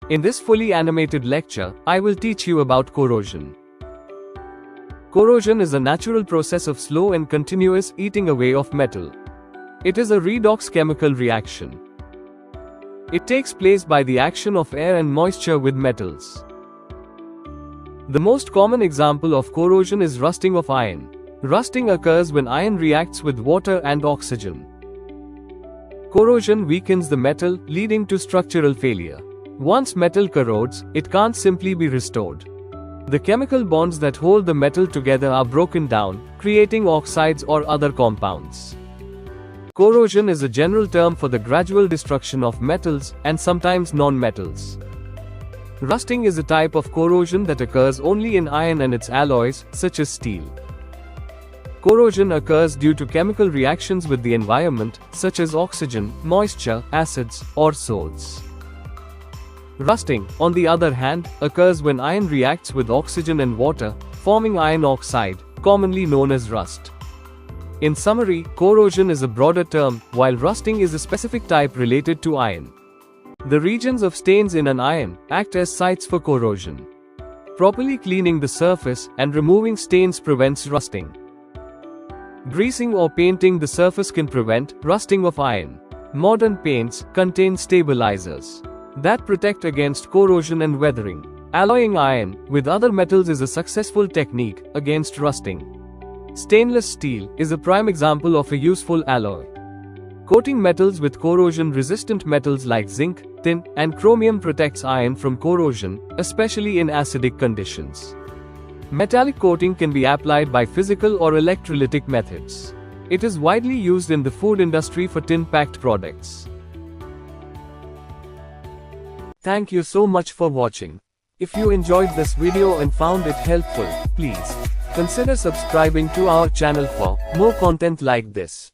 In this fully animated lecture, I will teach you about corrosion. Corrosion is a natural process of slow and continuous eating away of metal. It is a redox chemical reaction. It takes place by the action of air and moisture with metals. The most common example of corrosion is rusting of iron. Rusting occurs when iron reacts with water and oxygen. Corrosion weakens the metal, leading to structural failure. Once metal corrodes, it can't simply be restored. The chemical bonds that hold the metal together are broken down, creating oxides or other compounds. Corrosion is a general term for the gradual destruction of metals, and sometimes non-metals. Rusting is a type of corrosion that occurs only in iron and its alloys, such as steel. Corrosion occurs due to chemical reactions with the environment, such as oxygen, moisture, acids, or salts. Rusting, on the other hand, occurs when iron reacts with oxygen and water, forming iron oxide, commonly known as rust. In summary, corrosion is a broader term, while rusting is a specific type related to iron. The regions of stains in an iron act as sites for corrosion. Properly cleaning the surface and removing stains prevents rusting. Greasing or painting the surface can prevent rusting of iron. Modern paints contain stabilizers that protect against corrosion and weathering. Alloying iron with other metals is a successful technique against rusting. Stainless steel is a prime example of a useful alloy. Coating metals with corrosion-resistant metals like zinc, tin, and chromium protects iron from corrosion, especially in acidic conditions. Metallic coating can be applied by physical or electrolytic methods. It is widely used in the food industry for tin-packed products. Thank you so much for watching. If you enjoyed this video and found it helpful, please consider subscribing to our channel for more content like this.